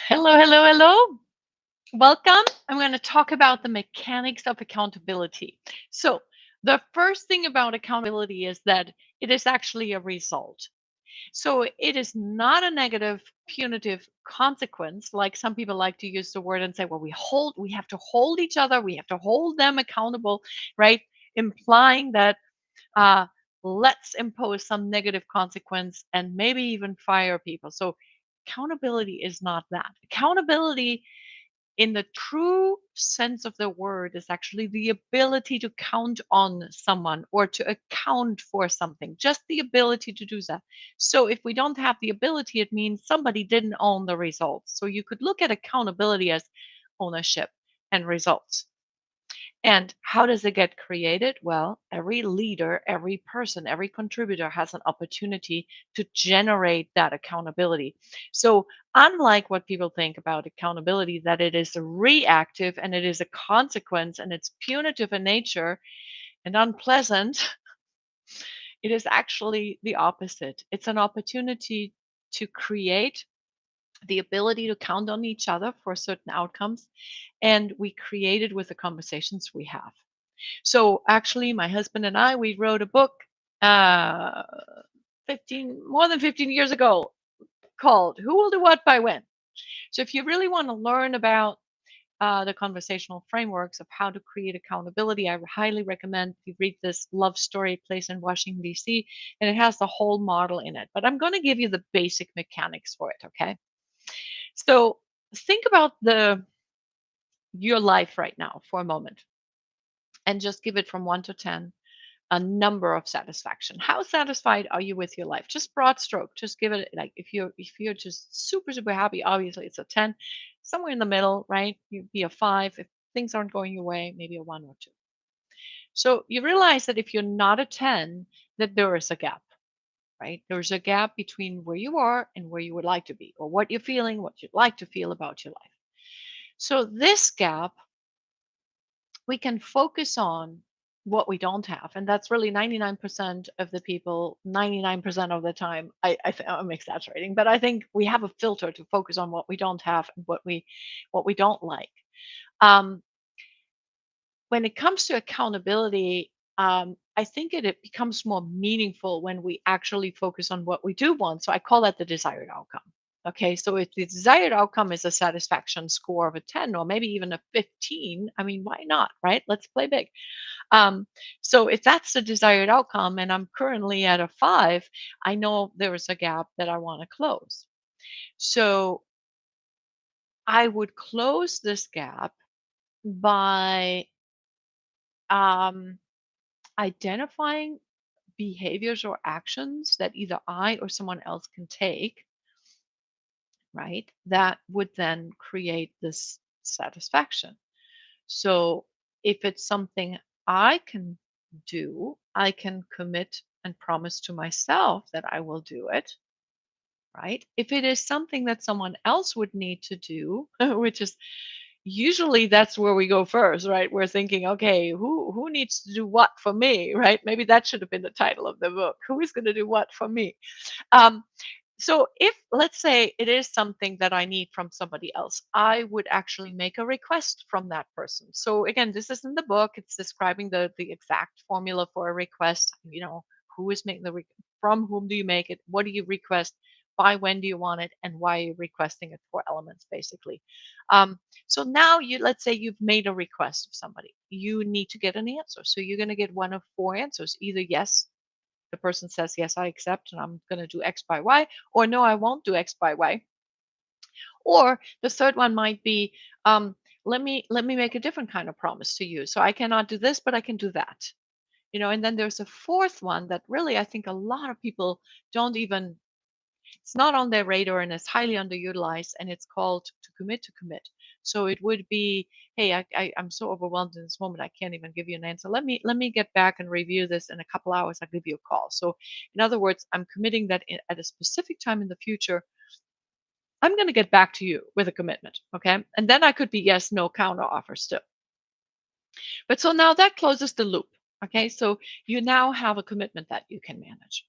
Hello, hello, hello. Welcome. I'm going to talk about the mechanics of accountability. So, the first thing about accountability is that it is actually a result. So, it is not a negative, punitive consequence like some people like to use the word and say, well, we have to hold each other, we have to hold them accountable, right? Implying that uh, let's impose some negative consequence and maybe even fire people. So, accountability is not that. Accountability, in the true sense of the word, is actually the ability to count on someone or to account for something, just the ability to do that. So, if we don't have the ability, it means somebody didn't own the results. So, you could look at accountability as ownership and results. And how does it get created? Well, every leader, every person, every contributor has an opportunity to generate that accountability. So, unlike what people think about accountability, that it is reactive and it is a consequence and it's punitive in nature and unpleasant, it is actually the opposite. It's an opportunity to create the ability to count on each other for certain outcomes. And we create it with the conversations we have. So actually, my husband and I, we wrote a book uh, more than 15 years ago called Who Will Do What by When. So if you really want to learn about the conversational frameworks of how to create accountability, I highly recommend you read this Love Story Place in Washington, D.C., and it has the whole model in it. But I'm going to give you the basic mechanics for it, okay? So think about your life right now for a moment and just give it from 1 to 10 a number of satisfaction. How satisfied are you with your life? Just broad stroke. Just give it, like, if you're just super super happy, obviously it's a 10. Somewhere in the middle, right? You'd be a 5. If things aren't going your way, maybe a 1 or 2. So you realize that if you're not a 10, that there is a gap, right? There's a gap between where you are and where you would like to be, or what you're feeling, what you'd like to feel about your life. So this gap, we can focus on what we don't have, and that's really 99% of the people 99% of the time. I'm exaggerating, but I think we have a filter to focus on what we don't have and what we don't like. um, when it comes to accountability, I think it becomes more meaningful when we actually focus on what we do want. So I call that the desired outcome. Okay, so if the desired outcome is a satisfaction score of a 10 or maybe even a 15, I mean, why not, right? Let's play big. Um, so if that's the desired outcome and I'm currently at a 5, I know there is a gap that I want to close. So I would close this gap by um, identifying behaviors or actions that either I or someone else can take, right? That would then create this satisfaction. So if it's something I can do, I can commit and promise to myself that I will do it, right? If it is something that someone else would need to do, which is usually that's where we go first, right? We're thinking, okay, who needs to do what for me, right? Maybe that should have been the title of the book. Who is going to do what for me? Um, so if, let's say, it is something that I need from somebody else, I would actually make a request from that person. So again, this is in the book. It's describing the exact formula for a request. Who is making from whom do you make it? What do you request? By when do you want it? And why are you requesting it? 4 elements, basically. So now let's say you've made a request of somebody. You need to get an answer. So you're going to get one of 4 answers. Either yes, the person says, yes, I accept and I'm going to do X by Y, or no, I won't do X by Y. Or the third one might be, let me make a different kind of promise to you. So I cannot do this, but I can do that. And then there's a fourth one that really I think a lot of people don't even, it's not on their radar and it's highly underutilized, and it's called to commit to commit. So it would be, hey, I'm so overwhelmed in this moment, I can't even give you an answer. Let me get back and review this in a couple hours. I'll give you a call. So in other words, I'm committing that at a specific time in the future, I'm going to get back to you with a commitment. Okay. And then I could be yes, no, counter offer still. But so now that closes the loop. Okay. So you now have a commitment that you can manage.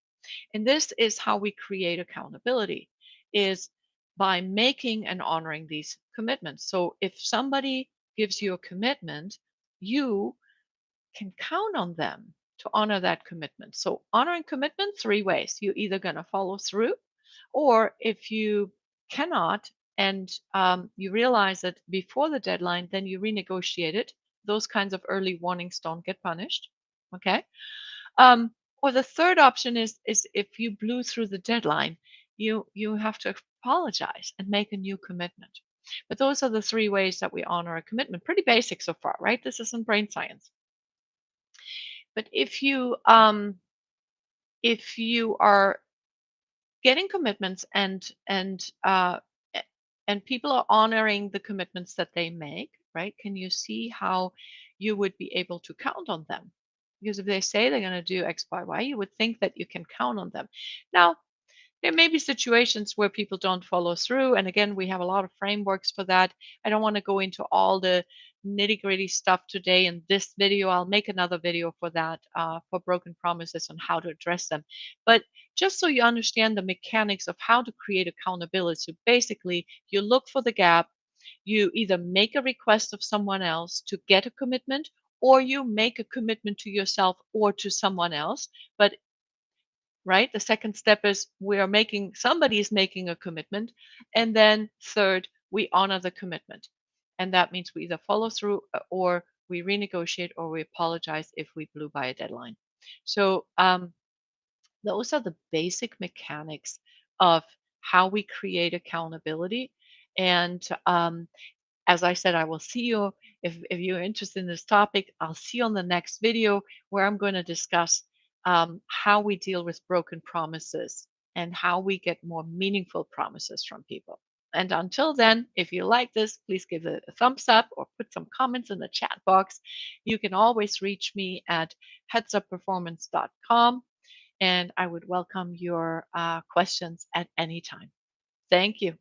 And this is how we create accountability, is by making and honoring these commitments. So if somebody gives you a commitment, you can count on them to honor that commitment. So honoring commitment three ways. You're either going to follow through, or if you cannot and you realize it before the deadline, then you renegotiate it. Those kinds of early warnings don't get punished. Okay. Or the third option is if you blew through the deadline, you have to apologize and make a new commitment. But those are the three ways that we honor a commitment. Pretty basic so far, right? This isn't brain science. But if you are getting commitments and people are honoring the commitments that they make, right? Can you see how you would be able to count on them? Because if they say they're going to do X, Y, Y, you would think that you can count on them. Now, there may be situations where people don't follow through. And again, we have a lot of frameworks for that. I don't want to go into all the nitty gritty stuff today in this video. I'll make another video for that, for broken promises and how to address them. But just so you understand the mechanics of how to create accountability. So basically, you look for the gap, you either make a request of someone else to get a commitment, or you make a commitment to yourself or to someone else. But right? The second step is we are making somebody is making a commitment. And then third, we honor the commitment. And that means we either follow through or we renegotiate or we apologize if we blew by a deadline. So those are the basic mechanics of how we create accountability. And as I said, I will see you if you're interested in this topic. I'll see you on the next video where I'm going to discuss how we deal with broken promises and how we get more meaningful promises from people. And until then, if you like this, please give it a thumbs up or put some comments in the chat box. You can always reach me at headsupperformance.com, and I would welcome your questions at any time. Thank you.